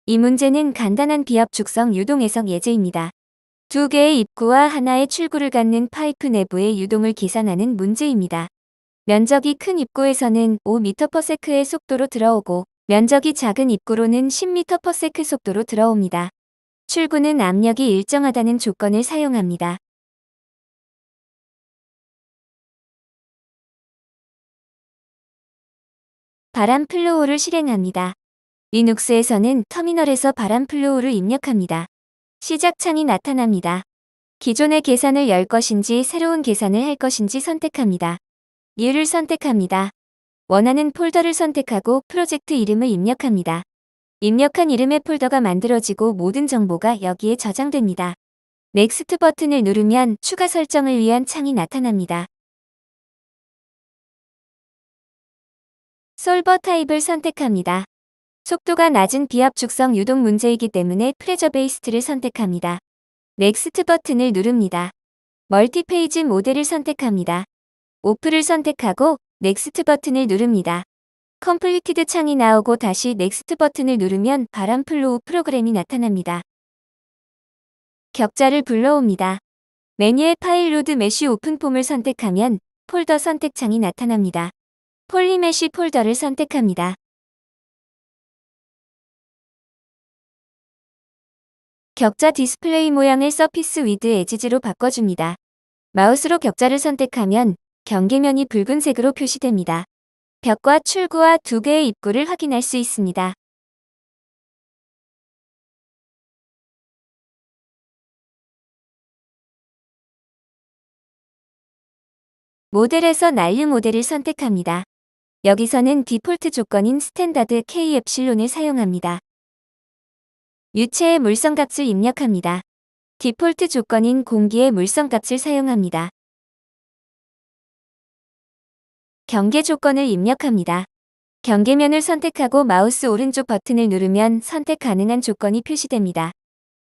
이 문제는 간단한 비압 죽성 유동 해석 예제입니다. 두 개의 입구와 하나의 출구를 갖는 파이프 내부의 유동을 계산하는 문제입니다. 면적이 큰 입구에서는 5m/s의 속도로 들어오고 면적이 작은 입구로는 10m/s 속도로 들어옵니다. 출구는 압력이 일정하다는 조건을 사용합니다. 바람 플로우를 실행합니다. 리눅스에서는 터미널에서 바람 플로우를 입력합니다. 시작 창이 나타납니다. 기존의 계산을 열 것인지 새로운 계산을 할 것인지 선택합니다. 이유를 선택합니다. 원하는 폴더를 선택하고 프로젝트 이름을 입력합니다. 입력한 이름의 폴더가 만들어지고 모든 정보가 여기에 저장됩니다. 넥스트 버튼을 누르면 추가 설정을 위한 창이 나타납니다. 솔버 타입을 선택합니다. 속도가 낮은 비압 죽성 유동 문제이기 때문에 프레저 베이스트를 선택합니다. 넥스트 버튼을 누릅니다. 멀티페이지 모델을 선택합니다. 오프를 선택하고 넥스트 버튼을 누릅니다. 컴플리티드 창이 나오고 다시 넥스트 버튼을 누르면 바람 플로우 프로그램이 나타납니다. 격자를 불러옵니다. 메뉴의 파일 로드 메쉬 오픈 폼을 선택하면 폴더 선택 창이 나타납니다. 폴리메쉬 폴더를 선택합니다. 격자 디스플레이 모양을 서피스 위드 에지지로 바꿔줍니다. 마우스로 격자를 선택하면 경계면이 붉은색으로 표시됩니다. 벽과 출구와 두 개의 입구를 확인할 수 있습니다. 모델에서 난류 모델을 선택합니다. 여기서는 디폴트 조건인 스탠다드 K 엡실론을 사용합니다. 유체의 물성값을 입력합니다. 디폴트 조건인 공기의 물성값을 사용합니다. 경계 조건을 입력합니다. 경계면을 선택하고 마우스 오른쪽 버튼을 누르면 선택 가능한 조건이 표시됩니다.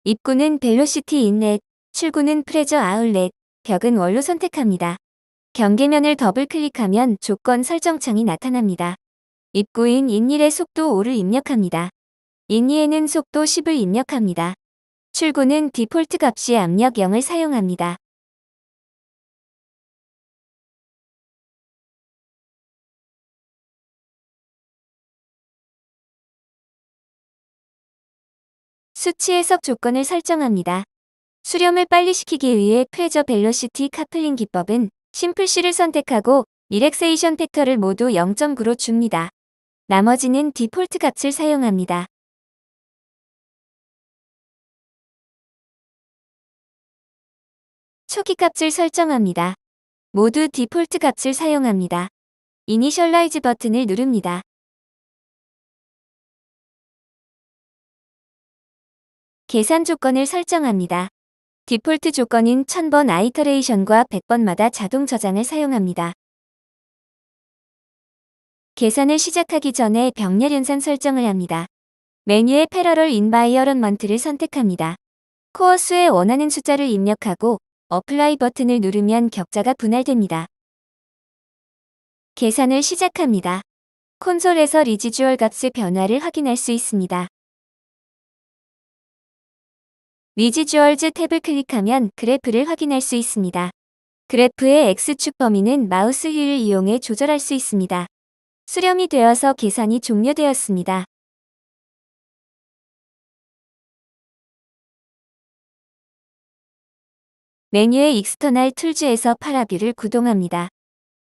입구는 벨로시티 인렛, 출구는 프레저 아울렛, 벽은 원로 선택합니다. 경계면을 더블 클릭하면 조건 설정창이 나타납니다. 입구인 인닐의 속도 5를 입력합니다. 인니에는 속도 10을 입력합니다. 출구는 디폴트 값이 압력 0을 사용합니다. 수치 해석 조건을 설정합니다. 수렴을 빨리 시키기 위해 프레저 벨로시티 카플링 기법은 심플C를 선택하고 릴렉세이션 팩터를 모두 0.9로 줍니다. 나머지는 디폴트 값을 사용합니다. 초기 값을 설정합니다. 모두 디폴트 값을 사용합니다. 이니셜라이즈 버튼을 누릅니다. 계산 조건을 설정합니다. 디폴트 조건인 1000번 아이터레이션과 100번마다 자동 저장을 사용합니다. 계산을 시작하기 전에 병렬 연산 설정을 합니다. 메뉴의 패러럴 인바이어런먼트를 선택합니다. 코어 수에 원하는 숫자를 입력하고 어플라이 버튼을 누르면 격자가 분할됩니다. 계산을 시작합니다. 콘솔에서 리지주얼 값의 변화를 확인할 수 있습니다. 리지주얼즈 탭을 클릭하면 그래프를 확인할 수 있습니다. 그래프의 X축 범위는 마우스 휠을 이용해 조절할 수 있습니다. 수렴이 되어서 계산이 종료되었습니다. 메뉴의 익스터널 툴즈에서 파라뷰를 구동합니다.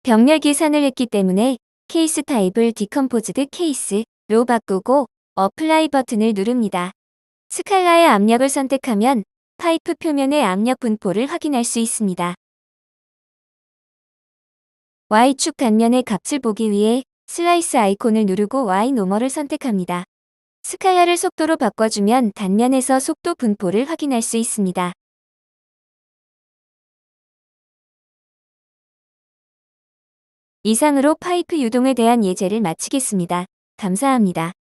병렬 계산을 했기 때문에 케이스 타입을 디컴포즈드 케이스로 바꾸고 어플라이 버튼을 누릅니다. 스칼라의 압력을 선택하면 파이프 표면의 압력 분포를 확인할 수 있습니다. Y축 단면의 값을 보기 위해 슬라이스 아이콘을 누르고 Y 노멀을 선택합니다. 스칼라를 속도로 바꿔주면 단면에서 속도 분포를 확인할 수 있습니다. 이상으로 파이프 유동에 대한 예제를 마치겠습니다. 감사합니다.